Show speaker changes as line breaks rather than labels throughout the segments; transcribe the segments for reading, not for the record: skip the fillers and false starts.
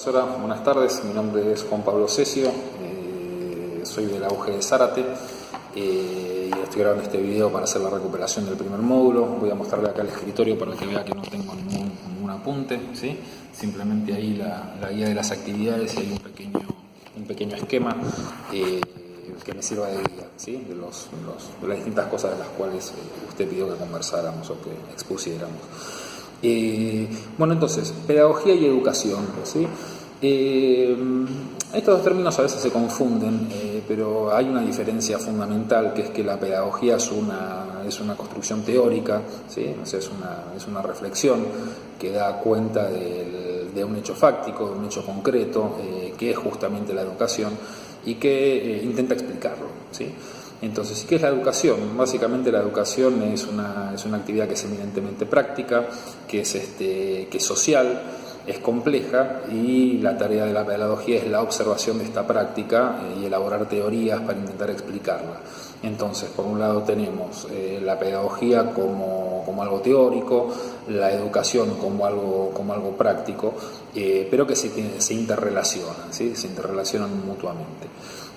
Hola, buenas tardes, mi nombre es Juan Pablo Cesio, soy de la UG de Zárate y estoy grabando este video para hacer la recuperación del primer módulo. Voy a mostrarle acá el escritorio para que vea que no tengo ningún apunte, ¿sí? Simplemente ahí la guía de las actividades y hay un pequeño esquema que me sirva de guía, ¿sí? de las distintas cosas de las cuales usted pidió que conversáramos o que expusiéramos. Bueno, entonces, pedagogía y educación, ¿sí? Estos dos términos a veces se confunden, pero hay una diferencia fundamental, que es que la pedagogía es una construcción teórica, ¿sí? O sea, es una reflexión que da cuenta de un hecho fáctico, de un hecho concreto, que es justamente la educación, y que intenta explicarlo, ¿sí? Entonces, ¿qué es la educación? Básicamente la educación es una actividad que es eminentemente práctica, que es social, es compleja, y la tarea de la pedagogía es la observación de esta práctica y elaborar teorías para intentar explicarla. Entonces, por un lado tenemos la pedagogía como algo teórico, la educación como algo práctico, pero que se interrelacionan, ¿sí? Se interrelacionan mutuamente.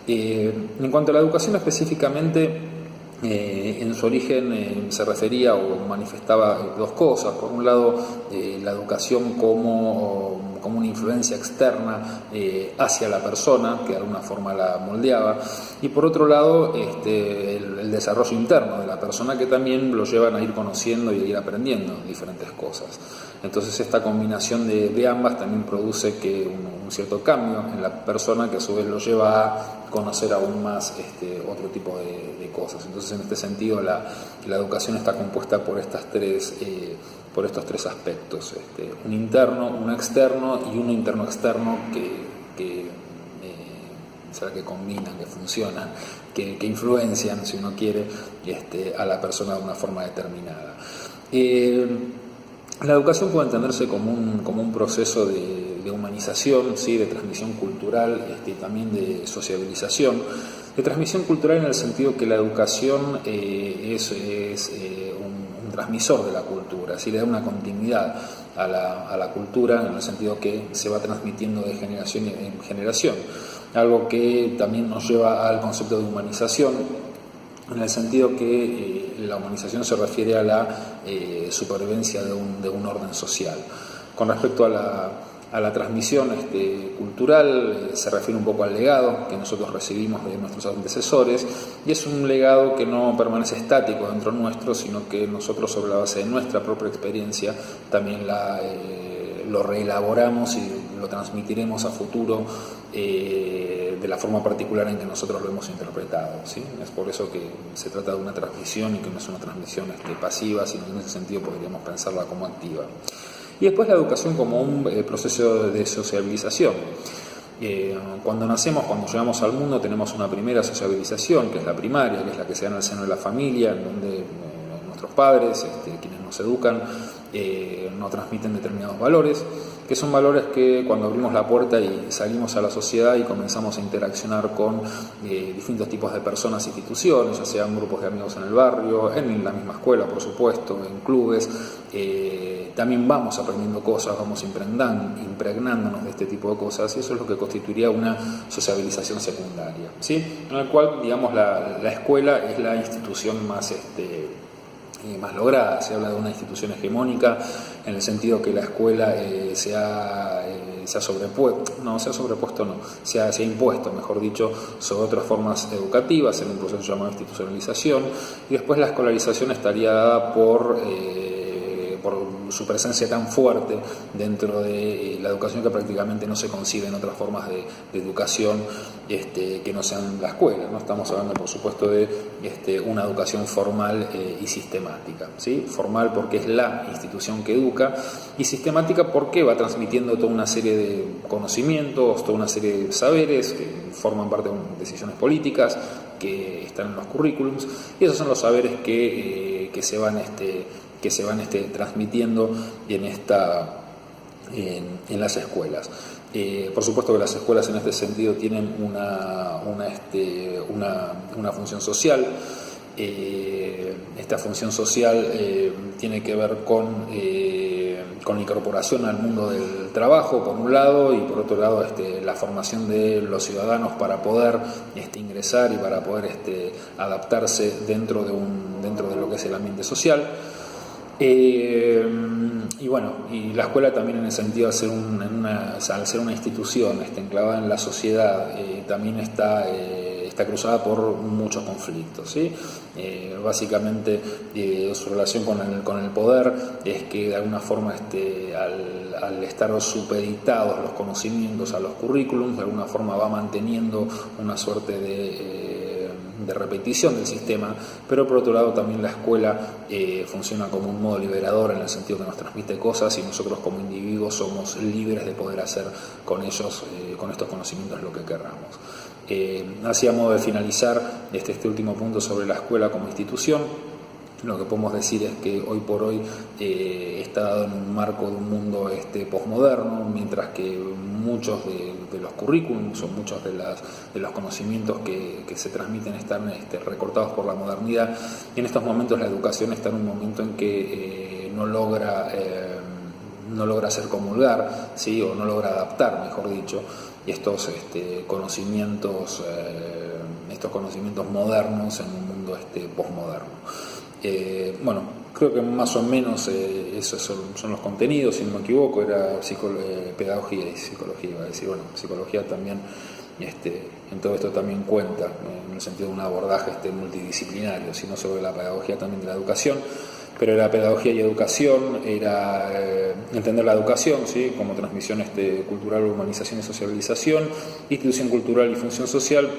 En cuanto a la educación específicamente, en su origen se refería o manifestaba dos cosas. Por un lado, la educación como una influencia externa hacia la persona, que de alguna forma la moldeaba, y por otro lado el desarrollo interno de la persona, que también lo llevan a ir conociendo y a ir aprendiendo diferentes cosas. Entonces esta combinación de ambas también produce que un cierto cambio en la persona, que a su vez lo lleva a conocer aún más otro tipo de cosas. Entonces, en este sentido, la educación está compuesta por estos tres aspectos: un interno, un externo y un interno-externo que combinan, que funcionan, que influencian, si uno quiere, a la persona de una forma determinada. La educación puede entenderse como un proceso de humanización, ¿sí? De transmisión cultural, también de sociabilización. De transmisión cultural en el sentido que la educación es un transmisor de la cultura, ¿sí? Le da una continuidad a la cultura, en el sentido que se va transmitiendo de generación en generación. Algo que también nos lleva al concepto de humanización, en el sentido que la humanización se refiere a la supervivencia de un orden social. Con respecto a la transmisión cultural, se refiere un poco al legado que nosotros recibimos de nuestros antecesores, y es un legado que no permanece estático dentro nuestro, sino que nosotros, sobre la base de nuestra propia experiencia, también lo reelaboramos y lo transmitiremos a futuro de la forma particular en que nosotros lo hemos interpretado, ¿sí? Es por eso que se trata de una transmisión y que no es una transmisión pasiva, sino que en ese sentido podríamos pensarla como activa. Y después la educación como un proceso de sociabilización. Cuando nacemos, cuando llegamos al mundo, tenemos una primera sociabilización, que es la primaria, que es la que se da en el seno de la familia, en donde nuestros padres, quienes nos educan, nos transmiten determinados valores, que son valores que cuando abrimos la puerta y salimos a la sociedad y comenzamos a interaccionar con distintos tipos de personas e instituciones, ya sean grupos de amigos en el barrio, en la misma escuela, por supuesto, en clubes, también vamos aprendiendo cosas, vamos impregnándonos de este tipo de cosas, y eso es lo que constituiría una sociabilización secundaria, ¿sí? En la cual, digamos, la escuela es la institución más lograda. Se habla de una institución hegemónica en el sentido que la escuela se ha impuesto, mejor dicho, sobre otras formas educativas en un proceso llamado institucionalización, y después la escolarización estaría dada por su presencia tan fuerte dentro de la educación, que prácticamente no se conciben otras formas de educación que no sean la escuela, ¿no? Estamos hablando, por supuesto, de una educación formal y sistemática, ¿sí? Formal porque es la institución que educa, y sistemática porque va transmitiendo toda una serie de conocimientos, toda una serie de saberes que forman parte de decisiones políticas que están en los currículums, y esos son los saberes que se van transmitiendo en las escuelas. Por supuesto que las escuelas en este sentido tienen una función social. Esta función social tiene que ver con con la incorporación al mundo del trabajo, por un lado, y por otro lado la formación de los ciudadanos para poder ingresar y para poder adaptarse dentro de lo que es el ambiente social. Y bueno, y la escuela también en el sentido de ser al ser una institución enclavada en la sociedad, también está cruzada por muchos conflictos, ¿sí? Básicamente su relación con el poder es que de alguna forma al estar supeditados los conocimientos a los currículums, de alguna forma va manteniendo una suerte de repetición del sistema, pero por otro lado también la escuela funciona como un modo liberador en el sentido que nos transmite cosas y nosotros como individuos somos libres de poder hacer con ellos, con estos conocimientos, lo que querramos. Así, a modo de finalizar este último punto sobre la escuela como institución, lo que podemos decir es que hoy por hoy está dado en un marco de un mundo posmoderno, mientras que muchos de los currículums o muchos de los conocimientos que se transmiten están recortados por la modernidad. Y en estos momentos la educación está en un momento en que no logra hacer comulgar, ¿sí? O no logra adaptar, mejor dicho, estos conocimientos modernos en un mundo posmoderno. Bueno, creo que más o menos esos son los contenidos, si no me equivoco, era pedagogía y psicología, iba a decir. Bueno, psicología también, en todo esto también cuenta, en el sentido de un abordaje multidisciplinario, sino sobre la pedagogía también de la educación. Pero la pedagogía y educación era entender la educación, ¿sí? Como transmisión cultural, humanización y sociabilización, institución cultural y función social,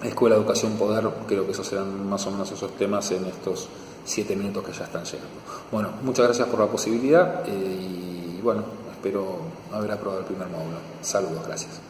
escuela, educación, poder. Creo que esos serán más o menos esos temas en estos 7 minutos que ya están llegando. Bueno, muchas gracias por la posibilidad y bueno, espero haber aprobado el primer módulo. Saludos, gracias.